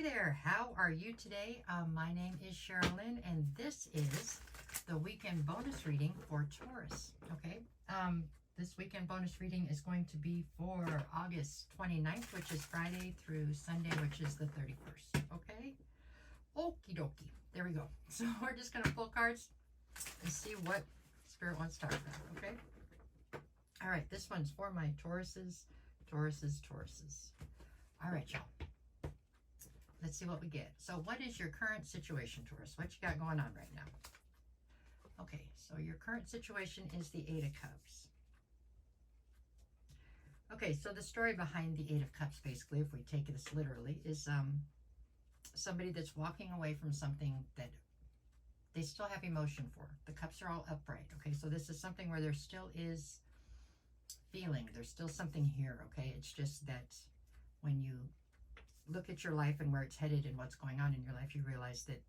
there, how are you today? My name is Sherilyn, and this is the weekend bonus reading for Taurus. Okay, this weekend bonus reading is going to be for August 29th, which is Friday, through Sunday, which is the 31st. Okay, okie dokie. There we go. So we're just going to pull cards and see what Spirit wants to talk about. Okay. All right, this one's for my Tauruses. All right, y'all. Let's see what we get. So what is your current situation, Taurus? What you got going on right now? Okay, so your current situation is the Eight of Cups. Okay, so the story behind the Eight of Cups, basically, if we take this literally, is somebody that's walking away from something that they still have emotion for. The cups are all upright, okay? So this is something where there still is feeling. There's still something here, okay? It's just that when you look at your life and where it's headed and what's going on in your life, you realize that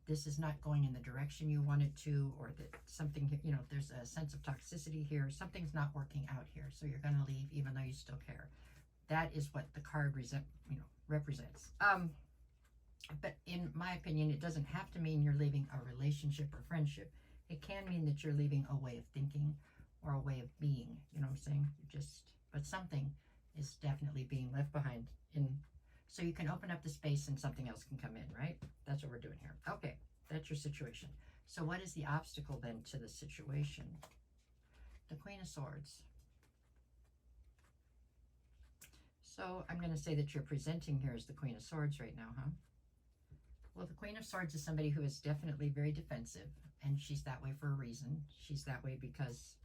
this is not going in the direction you want it to, or that something, you know, there's a sense of toxicity here. Something's not working out here. So you're going to leave even though you still care. That is what the card represents. But in my opinion, it doesn't have to mean you're leaving a relationship or friendship. It can mean that you're leaving a way of thinking or a way of being, you know what I'm saying? But something is definitely being left behind so you can open up the space and something else can come in, right? That's what we're doing here. Okay, that's your situation. So what is the obstacle then to the situation? The Queen of Swords. So I'm going to say that you're presenting here as the Queen of Swords right now, huh? Well, the Queen of Swords is somebody who is definitely very defensive, and she's that way for a reason. She's that way because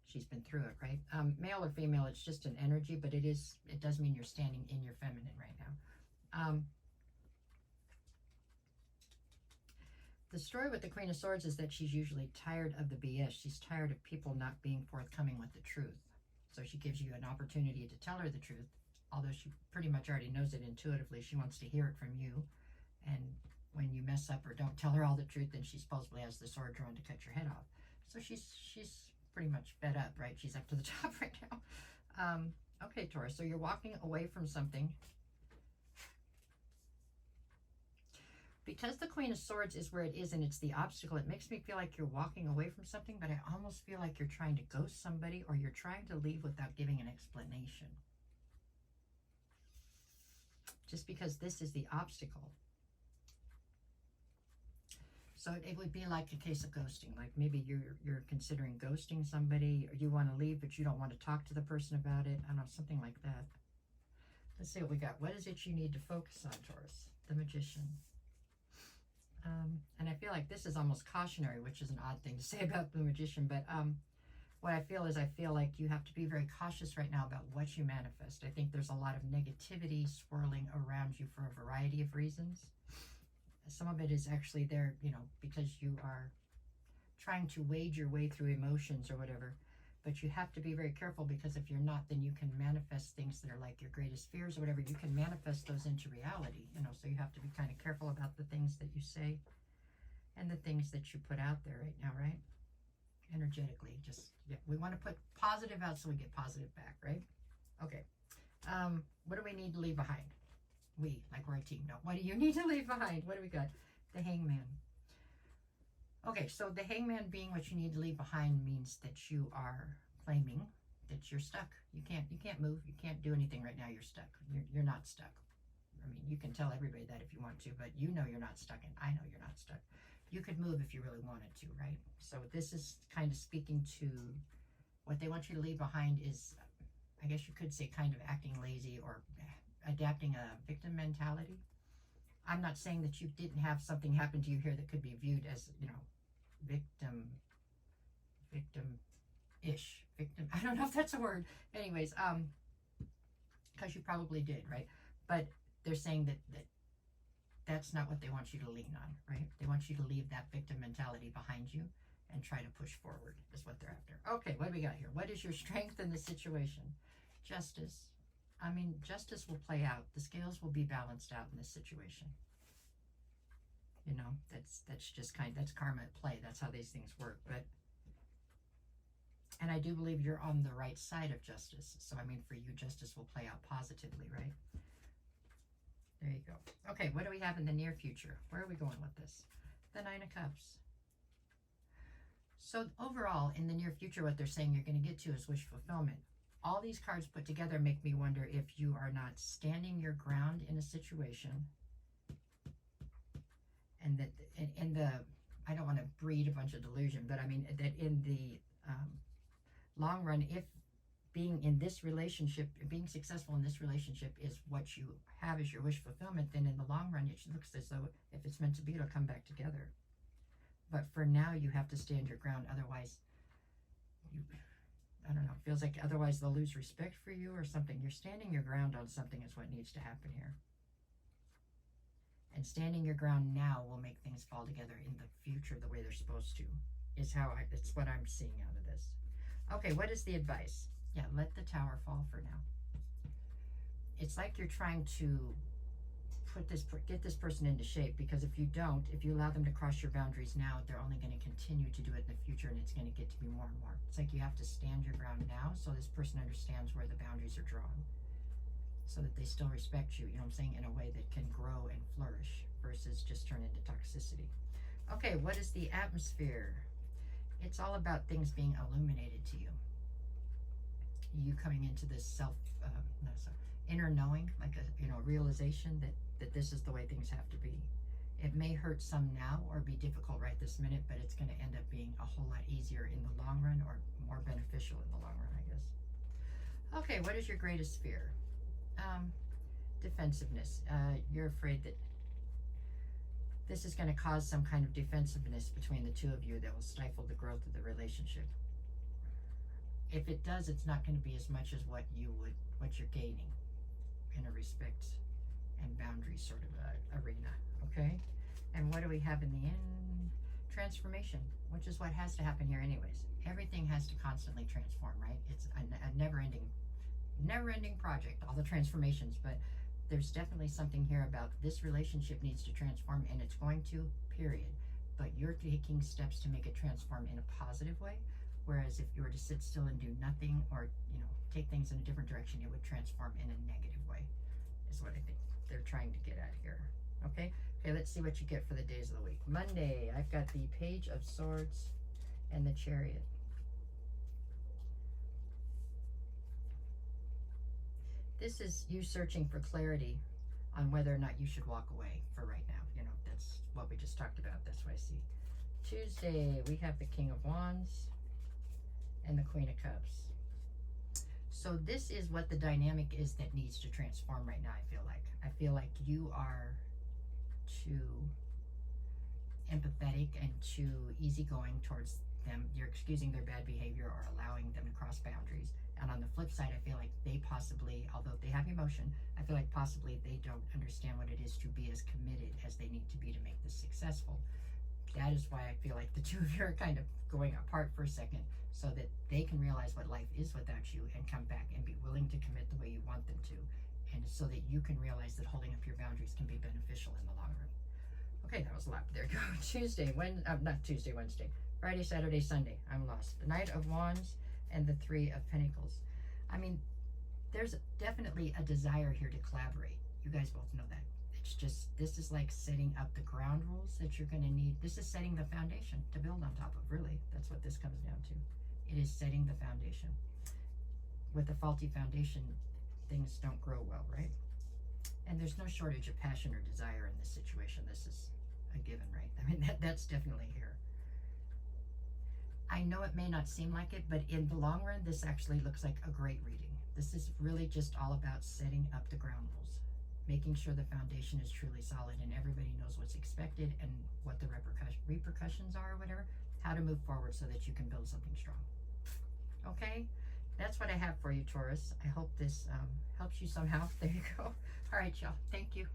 she's been through it, right? Male or female, it's just an energy, but it does mean you're standing in your feminine right now. The story with the Queen of Swords is that she's usually tired of the BS. She's tired of people not being forthcoming with the truth. So she gives you an opportunity to tell her the truth, although she pretty much already knows it intuitively. She wants to hear it from you. And when you mess up or don't tell her all the truth, then she supposedly has the sword drawn to cut your head off. So she's pretty much fed up, right? She's up to the top right now. Okay, Taurus, so you're walking away from something. Because the Queen of Swords is where it is and it's the obstacle, it makes me feel like you're walking away from something, but I almost feel like you're trying to ghost somebody, or you're trying to leave without giving an explanation. Just because this is the obstacle. So it would be like a case of ghosting. Like maybe you're considering ghosting somebody, or you want to leave but you don't want to talk to the person about it. I don't know, something like that. Let's see what we got. What is it you need to focus on, Taurus? The Magician. And I feel like this is almost cautionary, which is an odd thing to say about the Magician. But what I feel like you have to be very cautious right now about what you manifest. I think there's a lot of negativity swirling around you for a variety of reasons. Some of it is actually there, you know, because you are trying to wade your way through emotions or whatever. But you have to be very careful, because if you're not, then you can manifest things that are like your greatest fears or whatever. You can manifest those into reality, you know, so you have to be kind of careful about the things that you say and the things that you put out there right now, right? Energetically, just, yeah, we want to put positive out so we get positive back, right? Okay. What do we need to leave behind? We, like we're a team. No, what do you need to leave behind? What do we got? The Hangman. Okay, so the Hangman being what you need to leave behind means that you are claiming that you're stuck. You can't move. You can't do anything right now. You're stuck. You're not stuck. I mean, you can tell everybody that if you want to, but you know you're not stuck, and I know you're not stuck. You could move if you really wanted to, right? So this is kind of speaking to what they want you to leave behind is, I guess you could say, kind of acting lazy or adapting a victim mentality. I'm not saying that you didn't have something happen to you here that could be viewed as, you know, victim-ish. I don't know if that's a word. Anyways, because you probably did, right? But they're saying that's not what they want you to lean on, right? They want you to leave that victim mentality behind you and try to push forward is what they're after. Okay, what do we got here? What is your strength in the situation? Justice. I mean, justice will play out. The scales will be balanced out in this situation. You know, that's just that's karma at play. That's how these things work. And I do believe you're on the right side of justice. So, I mean, for you, justice will play out positively, right? There you go. Okay, what do we have in the near future? Where are we going with this? The Nine of Cups. So overall, in the near future, what they're saying you're going to get to is wish fulfillment. All these cards put together make me wonder if you are not standing your ground in a situation, and that in the, I don't want to breed a bunch of delusion, but I mean that in the long run, if being in this relationship, being successful in this relationship is what you have as your wish fulfillment, then in the long run, it looks as though if it's meant to be, it'll come back together. But for now, you have to stand your ground. Otherwise, I don't know, it feels like otherwise they'll lose respect for you or something. You're standing your ground on something is what needs to happen here. And standing your ground now will make things fall together in the future the way they're supposed to. It's what I'm seeing out of this. Okay, what is the advice? Yeah, let the tower fall for now. It's like you're trying to get this person into shape, because if you don't, if you allow them to cross your boundaries now, they're only going to continue to do it in the future, and it's going to get to be more and more. It's like you have to stand your ground now so this person understands where the boundaries are drawn, so that they still respect you, you know what I'm saying, in a way that can grow and flourish versus just turn into toxicity. Okay, what is the atmosphere? It's all about things being illuminated to you. You coming into this inner knowing, like a realization that this is the way things have to be. It may hurt some now or be difficult right this minute, but it's going to end up being a whole lot easier in the long run, or more beneficial in the long run, I guess. Okay, what is your greatest fear? Defensiveness. You're afraid that this is going to cause some kind of defensiveness between the two of you that will stifle the growth of the relationship. If it does, it's not going to be as much as what you're gaining in a respect and boundary sort of arena. Okay, and what do we have in the end? Transformation, which is what has to happen here anyways. Everything has to constantly transform, right? It's a never-ending project, all the transformations, but there's definitely something here about this relationship needs to transform, and it's going to, period. But you're taking steps to make it transform in a positive way, whereas if you were to sit still and do nothing, or take things in a different direction, it would transform in a negative way, is what I think they're trying to get at here. Okay, let's see what you get for the days of the week. Monday, I've got the Page of Swords and the Chariot. This is you searching for clarity on whether or not you should walk away for right now. That's what we just talked about. That's what I see. Tuesday, we have the King of Wands and the Queen of Cups. So this is what the dynamic is that needs to transform right now, I feel like you are too empathetic and too easygoing towards them. You're excusing their bad behavior or allowing them to cross boundaries. And on the flip side, I feel like they possibly, although they have emotion, I feel like possibly they don't understand what it is to be as committed as they need to be to make this successful. That is why I feel like the two of you are kind of going apart for a second, so that they can realize what life is without you and come back and be willing to commit the way you want them to, and so that you can realize that holding up your boundaries can be beneficial in the long run. Okay, that was a lot. There you go. Wednesday, Friday, Saturday, Sunday. I'm lost. The Knight of Wands and the Three of Pentacles. I mean, there's definitely a desire here to collaborate. You guys both know that. It's just, this is like setting up the ground rules that you're going to need. This is setting the foundation to build on top of, really. That's what this comes down to. It is setting the foundation. With a faulty foundation, things don't grow well, right? And there's no shortage of passion or desire in this situation. This is a given, right? I mean, that's definitely here. I know it may not seem like it, but in the long run, this actually looks like a great reading. This is really just all about setting up the ground rules, making sure the foundation is truly solid and everybody knows what's expected and what the repercussions are or whatever, how to move forward so that you can build something strong. Okay, that's what I have for you, Taurus. I hope this helps you somehow. There you go. All right, y'all. Thank you.